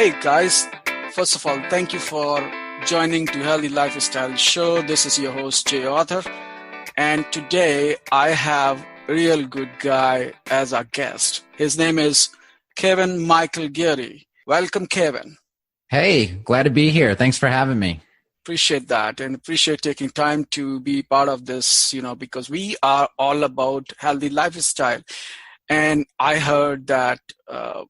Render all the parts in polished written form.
Hey guys, first of all, thank you for joining to Healthy Lifestyle Show. This is your host Jay Arthur, and today I have a real good guy as our guest. His name is Kevin Michael Geary. Welcome, Kevin. Hey, glad to be here. Thanks for having me. Appreciate that and appreciate taking time to be part of this, because we are all about healthy lifestyle. And I heard that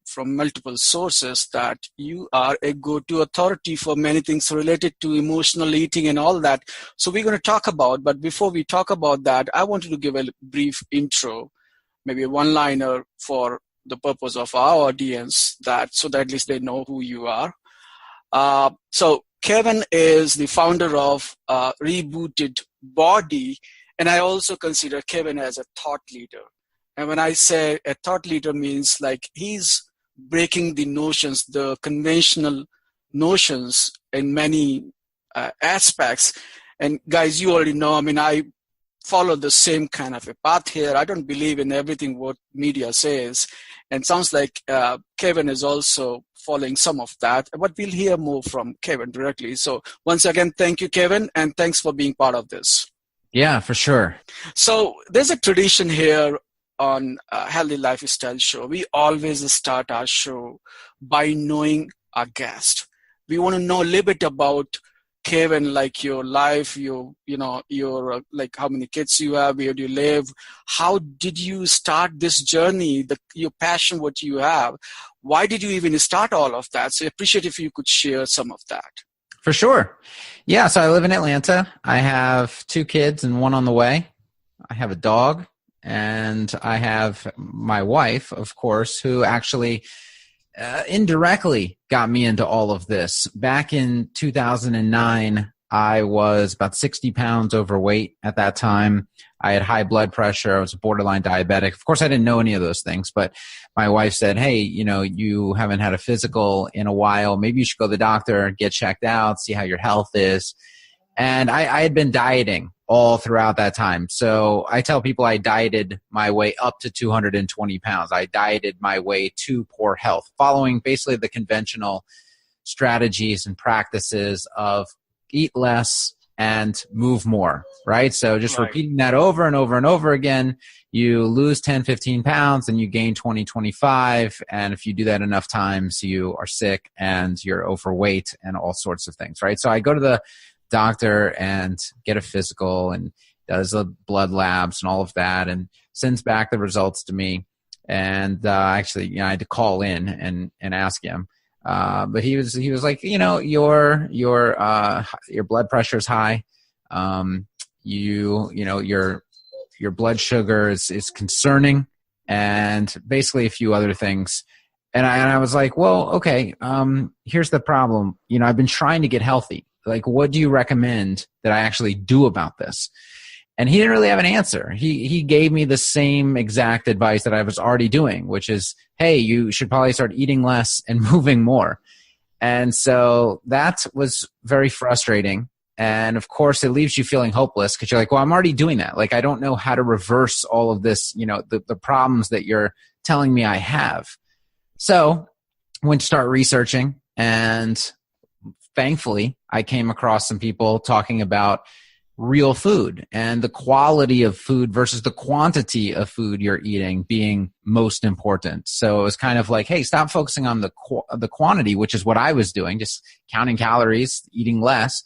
from multiple sources that you are a go-to authority for many things related to emotional eating and all that. So we're going to talk about, but before we talk about that, I wanted to give a brief intro, maybe a one-liner for the purpose of our audience, so that at least they know who you are. So Kevin is the founder of Rebooted Body, and I also consider Kevin as a thought leader. And when I say a thought leader means like he's breaking the notions, the conventional notions in many aspects. And guys, you already know, I follow the same kind of a path here. I don't believe in everything what media says. And sounds like Kevin is also following some of that. But we'll hear more from Kevin directly. So once again, thank you, Kevin, and thanks for being part of this. Yeah, for sure. So there's a tradition here on Healthy Lifestyle Show. We always start our show by knowing our guest. We want to know a little bit about Kevin, like your life, your like how many kids you have, where do you live, how did you start this journey, your passion, what you have, why did you even start all of that? So I appreciate if you could share some of that. For sure. Yeah, so I live in Atlanta. I have 2 kids and 1 on the way. I have a dog. And I have my wife, of course, who actually indirectly got me into all of this. Back in 2009, I was about 60 pounds overweight at that time. I had high blood pressure. I was borderline diabetic. Of course, I didn't know any of those things, but my wife said, hey, you haven't had a physical in a while. Maybe you should go to the doctor, get checked out, see how your health is. And I had been dieting all throughout that time. So I tell people I dieted my way up to 220 pounds. I dieted my way to poor health, following basically the conventional strategies and practices of eat less and move more, right? So just repeating that over and over and over again, you lose 10, 15 pounds and you gain 20, 25. And if you do that enough times, you are sick and you're overweight and all sorts of things, right? So I go to the doctor and get a physical and does the blood labs and all of that and sends back the results to me. And actually, I had to call in and ask him. But he was like, your blood pressure is high. Your blood sugar is concerning, and basically a few other things. And I was like, well, okay. Here's the problem. I've been trying to get healthy. Like, what do you recommend that I actually do about this? And he didn't really have an answer. He gave me the same exact advice that I was already doing, which is, hey, you should probably start eating less and moving more. And so that was very frustrating. And of course, it leaves you feeling hopeless because you're like, well, I'm already doing that. Like, I don't know how to reverse all of this, the problems that you're telling me I have. So I went to start researching, and thankfully, I came across some people talking about real food and the quality of food versus the quantity of food you're eating being most important. So it was kind of like, hey, stop focusing on the quantity, which is what I was doing, just counting calories, eating less.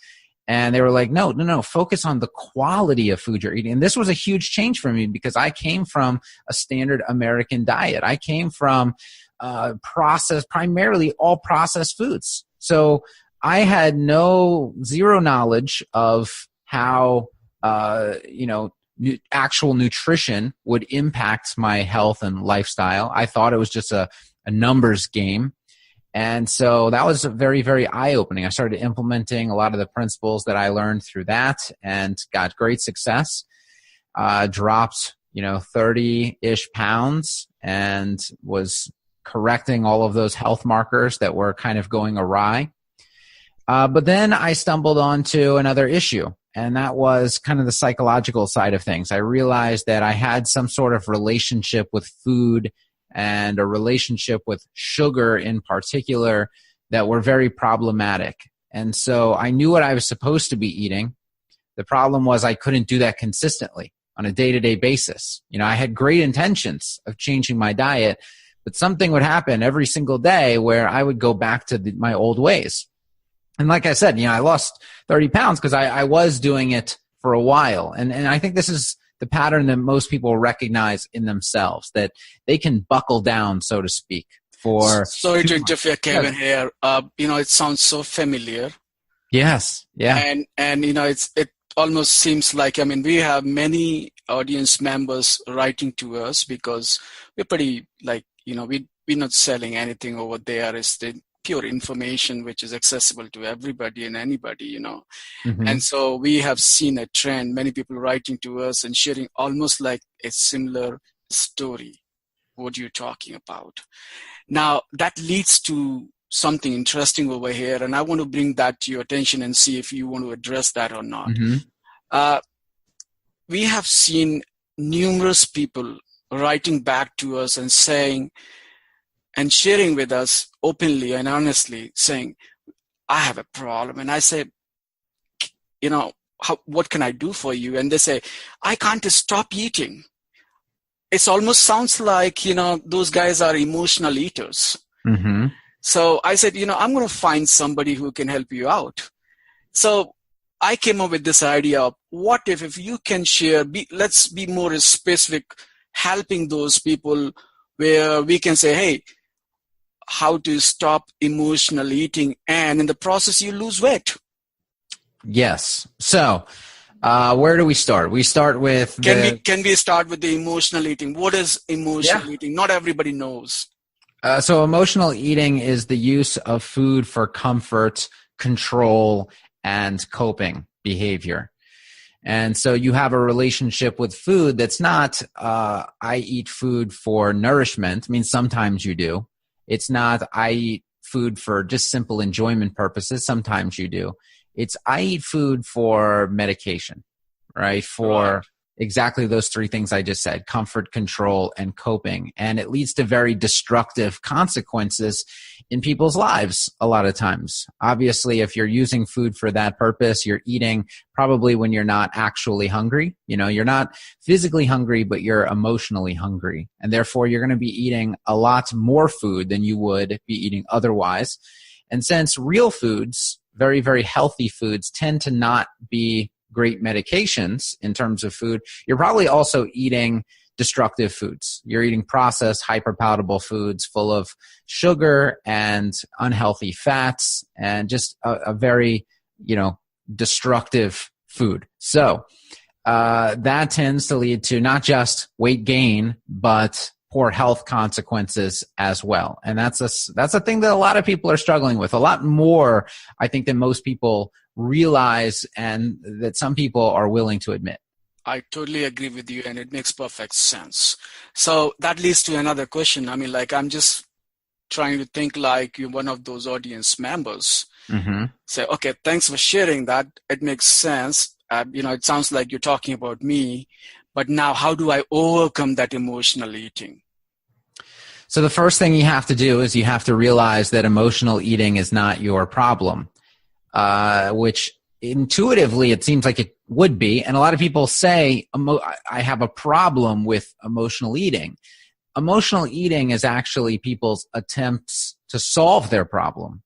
And they were like, no, focus on the quality of food you're eating. And this was a huge change for me because I came from a standard American diet. I came from primarily all processed foods. So I had zero knowledge of how, actual nutrition would impact my health and lifestyle. I thought it was just a numbers game. And so that was very, very eye-opening. I started implementing a lot of the principles that I learned through that and got great success. Dropped, 30-ish pounds and was correcting all of those health markers that were kind of going awry. But then I stumbled onto another issue, and that was kind of the psychological side of things. I realized that I had some sort of relationship with food and a relationship with sugar in particular that were very problematic. And so I knew what I was supposed to be eating. The problem was I couldn't do that consistently on a day-to-day basis. I had great intentions of changing my diet, but something would happen every single day where I would go back to my old ways. And like I said, I lost 30 pounds because I was doing it for a while. And I think this is the pattern that most people recognize in themselves, that they can buckle down, so to speak. Sorry to interfere, Kevin, here. It sounds so familiar. Yes. Yeah. And it almost seems like, we have many audience members writing to us because we're pretty we're not selling anything over there. It's the pure information which is accessible to everybody and anybody, Mm-hmm. And so we have seen a trend, many people writing to us and sharing almost like a similar story, what you're talking about. Now, that leads to something interesting over here, and I want to bring that to your attention and see if you want to address that or not. Mm-hmm. We have seen numerous people writing back to us and saying, and sharing with us openly and honestly, saying, I have a problem. And I say, what can I do for you? And they say, I can't stop eating. It almost sounds like, those guys are emotional eaters. Mm-hmm. So I said, I'm going to find somebody who can help you out. So I came up with this idea of what if you can share, let's be more specific, helping those people where we can say, hey, how to stop emotional eating, and in the process you lose weight. Yes. So where do we start? We start with Can we start with the emotional eating? What is emotional eating? Not everybody knows. So emotional eating is the use of food for comfort, control, and coping behavior. And so you have a relationship with food that's not, I eat food for nourishment. I mean, sometimes you do. It's not, I eat food for just simple enjoyment purposes. Sometimes you do. It's, I eat food for medication, right? For exactly those three things I just said: comfort, control, and coping. And it leads to very destructive consequences in people's lives a lot of times. Obviously, if you're using food for that purpose, you're eating probably when you're not actually hungry. You're not physically hungry, but you're emotionally hungry. And therefore, you're going to be eating a lot more food than you would be eating otherwise. And since real foods, very, very healthy foods, tend to not be great medications in terms of food, you're probably also eating destructive foods. You're eating processed, hyperpalatable foods full of sugar and unhealthy fats and just a very, destructive food. So that tends to lead to not just weight gain, but poor health consequences as well. And that's a thing that a lot of people are struggling with, a lot more, I think, than most people realize and that some people are willing to admit. I totally agree with you, and it makes perfect sense. So that leads to another question. I'm just trying to think like you're one of those audience members. Mm-hmm. Say, okay, thanks for sharing that. It makes sense. It sounds like you're talking about me, but now how do I overcome that emotional eating? So the first thing you have to do is you have to realize that emotional eating is not your problem, which intuitively it seems like it would be. And a lot of people say, I have a problem with emotional eating. Emotional eating is actually people's attempts to solve their problem.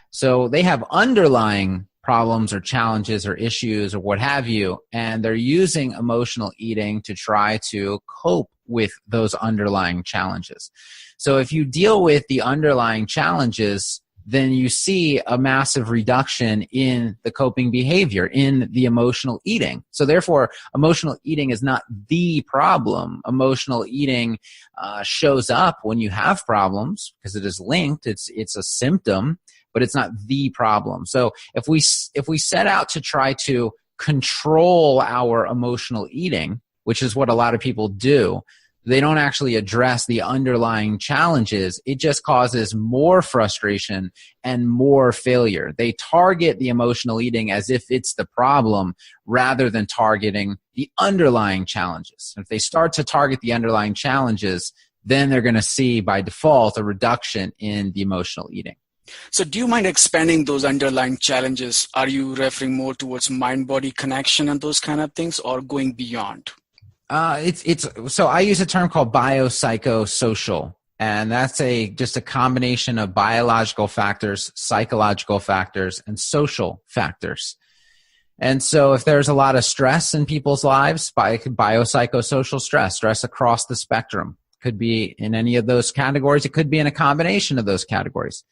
So they have underlying problems or challenges or issues or what have you, and they're using emotional eating to try to cope with those underlying challenges. So if you deal with the underlying challenges, then you see a massive reduction in the coping behavior, in the emotional eating. So therefore, emotional eating is not the problem. Emotional eating shows up when you have problems because it is linked. It's a symptom, but it's not the problem. So if we set out to try to control our emotional eating, which is what a lot of people do, they don't actually address the underlying challenges. It just causes more frustration and more failure. They target the emotional eating as if it's the problem rather than targeting the underlying challenges. If they start to target the underlying challenges, then they're going to see by default a reduction in the emotional eating. So do you mind expanding those underlying challenges? Are you referring more towards mind-body connection and those kind of things, or going beyond? It's so I use a term called biopsychosocial, and that's just a combination of biological factors, psychological factors, and social factors. And so if there's a lot of stress in people's lives, biopsychosocial stress across the spectrum, could be in any of those categories. It could be in a combination of those categories.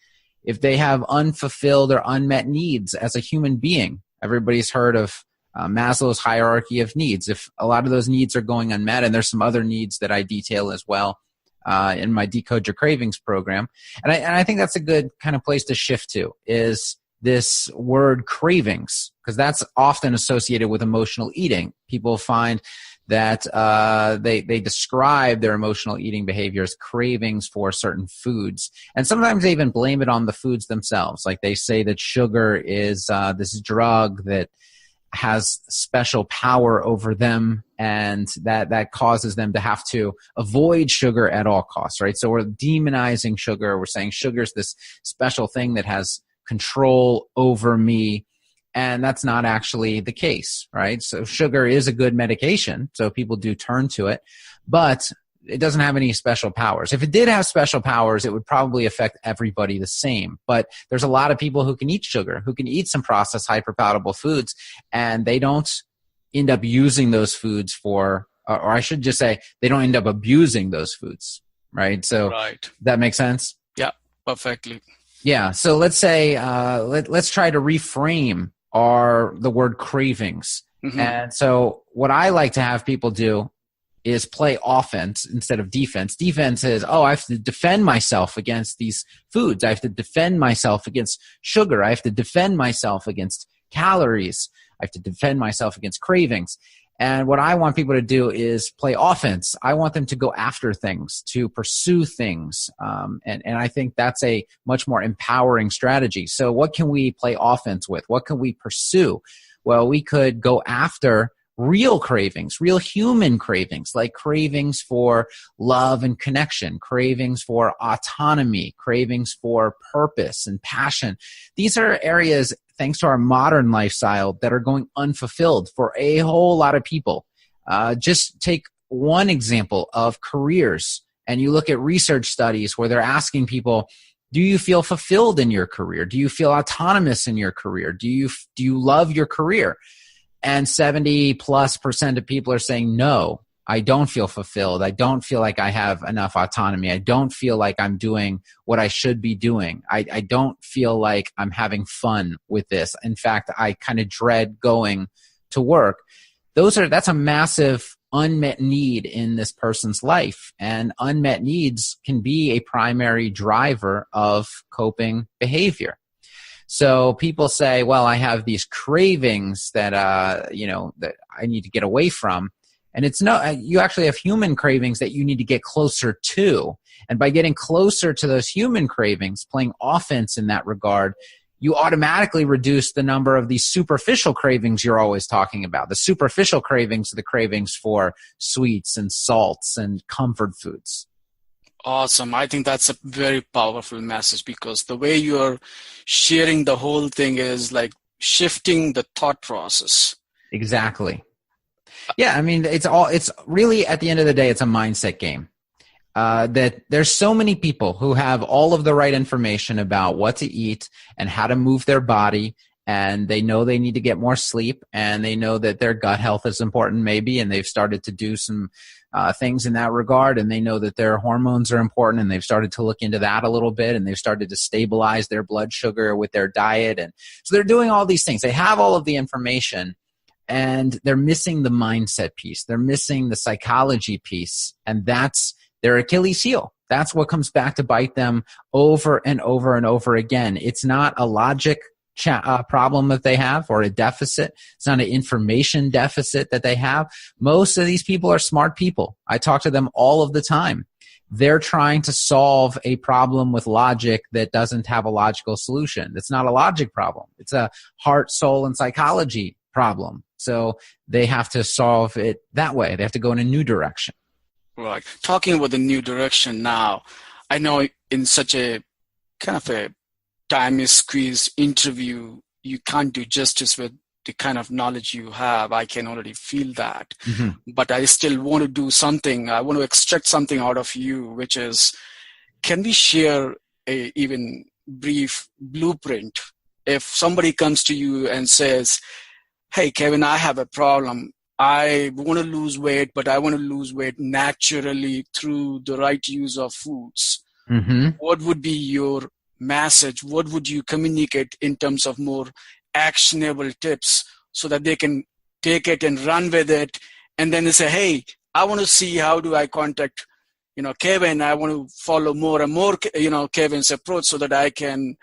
If they have unfulfilled or unmet needs as a human being, everybody's heard of Maslow's hierarchy of needs. If a lot of those needs are going unmet, and there's some other needs that I detail as well in my Decode Your Cravings program, and I think that's a good kind of place to shift to, is this word cravings, because that's often associated with emotional eating. People find that they describe their emotional eating behavior as cravings for certain foods. And sometimes they even blame it on the foods themselves. Like they say that sugar is this drug that has special power over them, and that causes them to have to avoid sugar at all costs, right? So we're demonizing sugar. We're saying sugar is this special thing that has control over me, and that's not actually the case, right? So sugar is a good medication, so people do turn to it, but it doesn't have any special powers. If it did have special powers, it would probably affect everybody the same. But there's a lot of people who can eat sugar, who can eat some processed hyperpalatable foods, and they don't end up using those foods for, or I should just say, they don't end up abusing those foods, right? So Right. that makes sense? Yeah, perfectly. Yeah. So let's say, let's try to reframe the word cravings. Mm-hmm. And so what I like to have people do is play offense instead of defense. Defense is, I have to defend myself against these foods. I have to defend myself against sugar. I have to defend myself against calories. I have to defend myself against cravings. And what I want people to do is play offense. I want them to go after things, to pursue things. And I think that's a much more empowering strategy. So what can we play offense with? What can we pursue? Well, we could go after real cravings, real human cravings, like cravings for love and connection, cravings for autonomy, cravings for purpose and passion. These are areas, thanks to our modern lifestyle, that are going unfulfilled for a whole lot of people. Just take one example of careers, and you look at research studies where they're asking people, do you feel fulfilled in your career? Do you feel autonomous in your career? Do you love your career? And 70+% of people are saying, no, I don't feel fulfilled. I don't feel like I have enough autonomy. I don't feel like I'm doing what I should be doing. I don't feel like I'm having fun with this. In fact, I kind of dread going to work. That's a massive unmet need in this person's life. And unmet needs can be a primary driver of coping behavior. So people say, well, I have these cravings that, that I need to get away from. And you actually have human cravings that you need to get closer to. And by getting closer to those human cravings, playing offense in that regard, you automatically reduce the number of these superficial cravings you're always talking about. The superficial cravings are the cravings for sweets and salts and comfort foods. Awesome. I think that's a very powerful message, because the way you're sharing the whole thing is like shifting the thought process. Exactly. Yeah. I mean, it's really, at the end of the day, it's a mindset game. That there's so many people who have all of the right information about what to eat and how to move their body, and they know they need to get more sleep, and they know that their gut health is important maybe, and they've started to do some things in that regard, and they know that their hormones are important, and they've started to look into that a little bit, and they've started to stabilize their blood sugar with their diet. And so they're doing all these things. They have all of the information, and they're missing the mindset piece. They're missing the psychology piece, and that's their Achilles heel. That's what comes back to bite them over and over and over again. It's not a logic problem that they have, or a deficit. It's not an information deficit that they have. Most of these people are smart people. I talk to them all of the time. They're trying to solve a problem with logic that doesn't have a logical solution. It's not a logic problem. It's a heart, soul, and psychology problem. So they have to solve it that way. They have to go in a new direction. Right. Talking about the new direction now, I know in such a kind of a time is squeezed interview, you can't do justice with the kind of knowledge you have. I can already feel that. Mm-hmm. But I still want to do something. I want to extract something out of you, which is, can we share a even brief blueprint? If somebody comes to you and says, hey, Kevin, I have a problem. I want to lose weight, but I want to lose weight naturally through the right use of foods. Mm-hmm. What would be your message? What would you communicate in terms of more actionable tips so that they can take it and run with it? And then they say, hey, I want to see how do I contact, Kevin. I want to follow more and more, Kevin's approach so that I can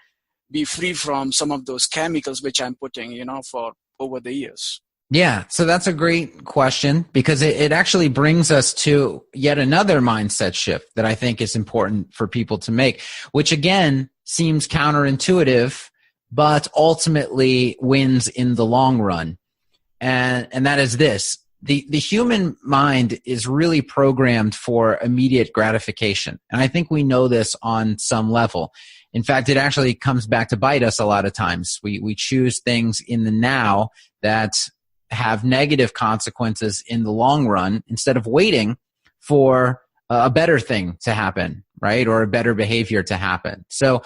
be free from some of those chemicals which I'm putting, for over the years. Yeah, so that's a great question because it actually brings us to yet another mindset shift that I think is important for people to make, which again seems counterintuitive, but ultimately wins in the long run. And that is this. The human mind is really programmed for immediate gratification. And I think we know this on some level. In fact, it actually comes back to bite us a lot of times. We choose things in the now that have negative consequences in the long run instead of waiting for a better thing to happen, right? Or a better behavior to happen. So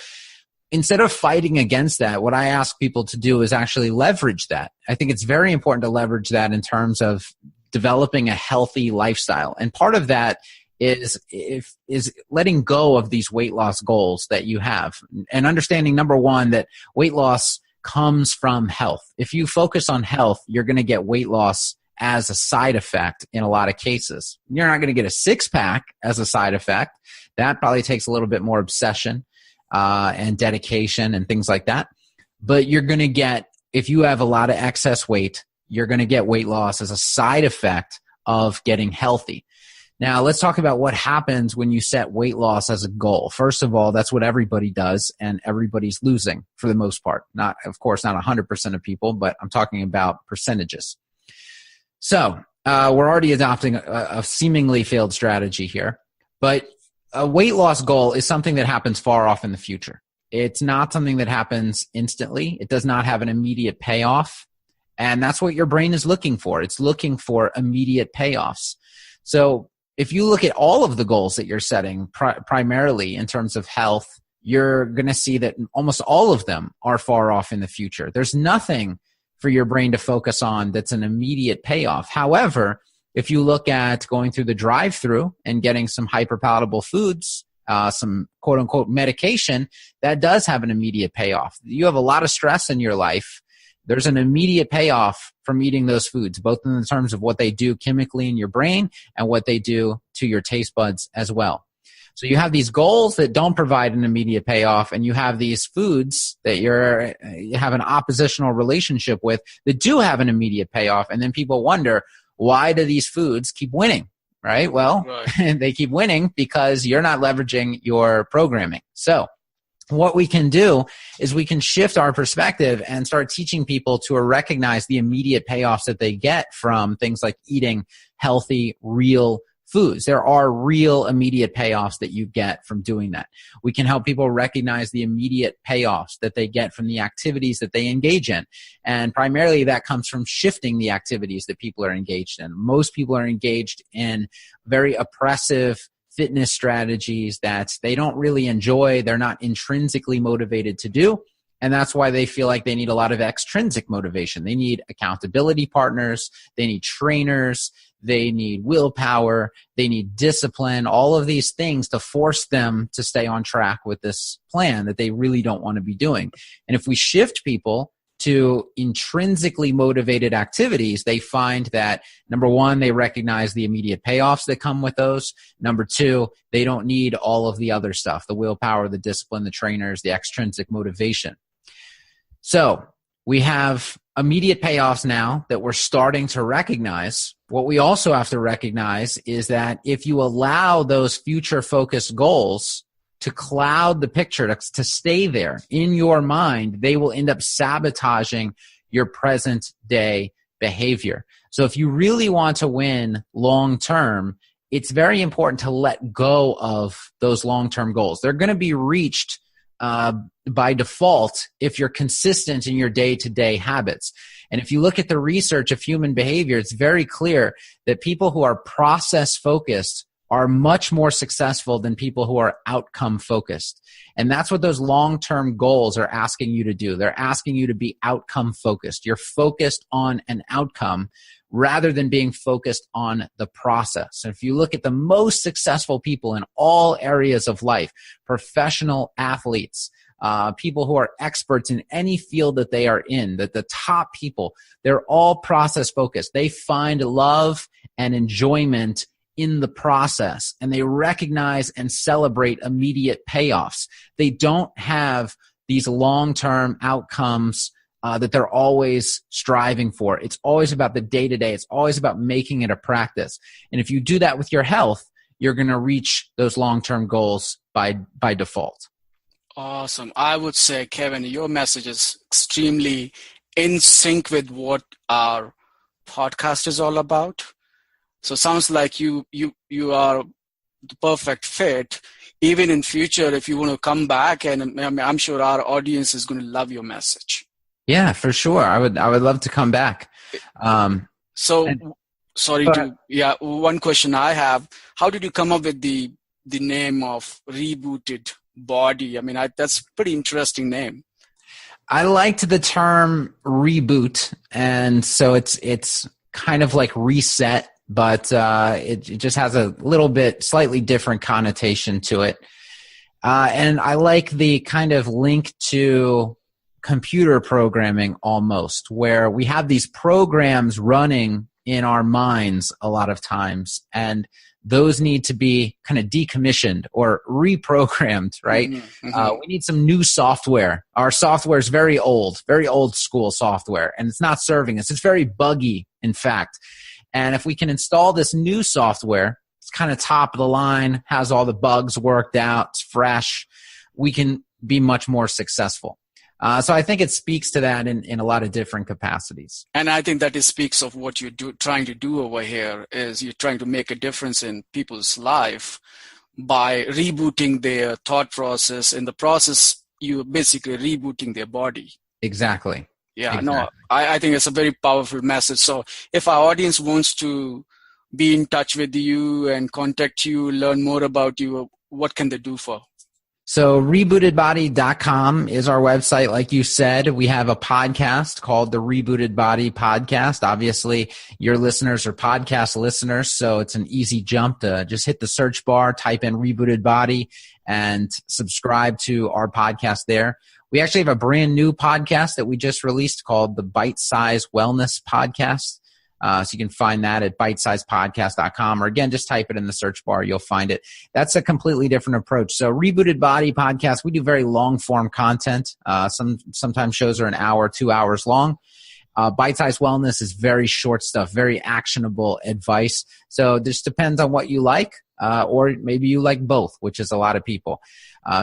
instead of fighting against that, what I ask people to do is actually leverage that. I think it's very important to leverage that in terms of developing a healthy lifestyle. And part of that is letting go of these weight loss goals that you have and understanding, number one, that weight loss comes from health. If you focus on health, you're going to get weight loss as a side effect in a lot of cases. You're not going to get a six-pack as a side effect. That probably takes a little bit more obsession and dedication and things like that. But you're going to get, if you have a lot of excess weight, you're going to get weight loss as a side effect of getting healthy. Now, let's talk about what happens when you set weight loss as a goal. First of all, that's what everybody does, and everybody's losing for the most part. Not, of course, not 100% of people, but I'm talking about percentages. So we're already adopting a seemingly failed strategy here, but a weight loss goal is something that happens far off in the future. It's not something that happens instantly. It does not have an immediate payoff, and that's what your brain is looking for. It's looking for immediate payoffs. So if you look at all of the goals that you're setting, primarily in terms of health, you're going to see that almost all of them are far off in the future. There's nothing for your brain to focus on that's an immediate payoff. However, if you look at going through the drive-through and getting some hyperpalatable foods, some quote-unquote medication, that does have an immediate payoff. You have a lot of stress in your life. There's an immediate payoff from eating those foods, both in terms of what they do chemically in your brain and what they do to your taste buds as well. So you have these goals that don't provide an immediate payoff, and you have these foods that you have an oppositional relationship with that do have an immediate payoff. And then people wonder, why do these foods keep winning? Right? Well, right. They keep winning because you're not leveraging your programming. So what we can do is we can shift our perspective and start teaching people to recognize the immediate payoffs that they get from things like eating healthy, real foods. There are real immediate payoffs that you get from doing that. We can help people recognize the immediate payoffs that they get from the activities that they engage in. And primarily that comes from shifting the activities that people are engaged in. Most people are engaged in very oppressive fitness strategies that they don't really enjoy. They're not intrinsically motivated to do. And that's why they feel like they need a lot of extrinsic motivation. They need accountability partners. They need trainers. They need willpower. They need discipline, all of these things to force them to stay on track with this plan that they really don't want to be doing. And if we shift people to intrinsically motivated activities, they find that, number one, they recognize the immediate payoffs that come with those. Number two, they don't need all of the other stuff, the willpower, the discipline, the trainers, the extrinsic motivation. So we have immediate payoffs now that we're starting to recognize. What we also have to recognize is that if you allow those future-focused goals to cloud the picture, to stay there in your mind, they will end up sabotaging your present day behavior. So if you really want to win long term, it's very important to let go of those long-term goals. They're going to be reached by default if you're consistent in your day-to-day habits. And if you look at the research of human behavior, it's very clear that people who are process-focused are much more successful than people who are outcome-focused. And that's what those long-term goals are asking you to do. They're asking you to be outcome-focused. You're focused on an outcome rather than being focused on the process. And if you look at the most successful people in all areas of life, professional athletes, people who are experts in any field that they are in, that the top people, they're all process focused. They find love and enjoyment in the process, and they recognize and celebrate immediate payoffs. They don't have these long-term outcomes that they're always striving for. It's always about the day-to-day. It's always about making it a practice. And if you do that with your health, you're going to reach those long-term goals by default. Awesome. I would say, Kevin, your message is extremely in sync with what our podcast is all about. So sounds like you are the perfect fit. Even in future, if you want to come back, and I'm sure our audience is going to love your message. Yeah, for sure. I would love to come back. One question I have: how did you come up with the name of Rebooted Body? I mean, that's a pretty interesting name. I liked the term reboot, and so it's kind of like reset, but it just has a little bit slightly different connotation to it. And I like the kind of link to computer programming almost, where we have these programs running in our minds a lot of times, and those need to be kind of decommissioned or reprogrammed, right? Mm-hmm. We need some new software. Our software is very old school software, and it's not serving us. It's very buggy, in fact. And if we can install this new software, it's kind of top of the line, has all the bugs worked out, it's fresh, we can be much more successful. So I think it speaks to that in a lot of different capacities. And I think that it speaks of what you're trying to do over here is you're trying to make a difference in people's life by rebooting their thought process. In the process, you're basically rebooting their body. Exactly. Yeah, exactly. No, I think it's a very powerful message. So if our audience wants to be in touch with you and contact you, learn more about you, what can they do for? So rebootedbody.com is our website. Like you said, we have a podcast called the Rebooted Body Podcast. Obviously, your listeners are podcast listeners, so it's an easy jump to just hit the search bar, type in Rebooted Body, and subscribe to our podcast there. We actually have a brand new podcast that we just released called the Bite Size Wellness Podcast. So you can find that at bitesizepodcast.com, or again, just type it in the search bar. You'll find it. That's a completely different approach. So Rebooted Body Podcast, we do very long form content. Sometimes shows are an hour, 2 hours long. Bite Size Wellness is very short stuff, very actionable advice. So this depends on what you like, or maybe you like both, which is a lot of people.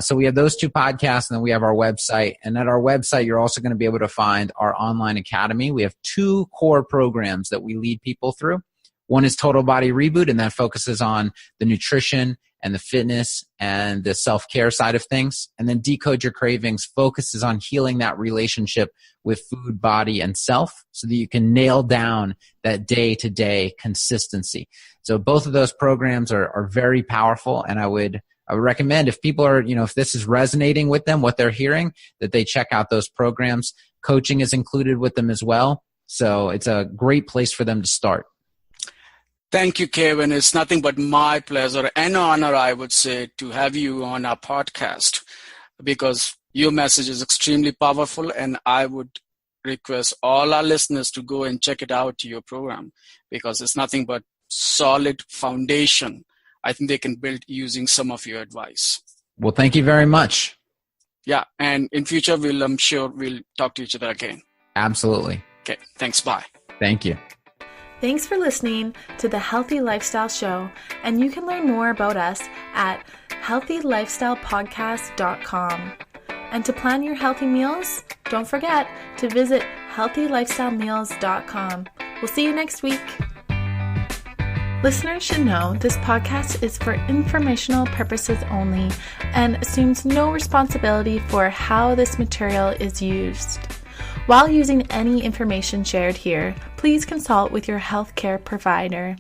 So we have those two podcasts, and then we have our website. And at our website, you're also going to be able to find our online academy. We have 2 core programs that we lead people through. One is Total Body Reboot, and that focuses on the nutrition and the fitness and the self-care side of things. And then Decode Your Cravings focuses on healing that relationship with food, body, and self so that you can nail down that day-to-day consistency. So both of those programs are very powerful, and I would recommend if people are, if this is resonating with them, what they're hearing, that they check out those programs. Coaching is included with them as well. So it's a great place for them to start. Thank you, Kevin. It's nothing but my pleasure and honor, I would say, to have you on our podcast, because your message is extremely powerful, and I would request all our listeners to go and check it out, your program, because it's nothing but solid foundation I think they can build using some of your advice. Well, thank you very much. Yeah, and in future, I'm sure we'll talk to each other again. Absolutely. Okay, thanks. Bye. Thank you. Thanks for listening to the Healthy Lifestyle Show, and you can learn more about us at healthylifestylepodcast.com. And to plan your healthy meals, don't forget to visit healthylifestylemeals.com. We'll see you next week. Listeners should know this podcast is for informational purposes only and assumes no responsibility for how this material is used. While using any information shared here, please consult with your healthcare provider.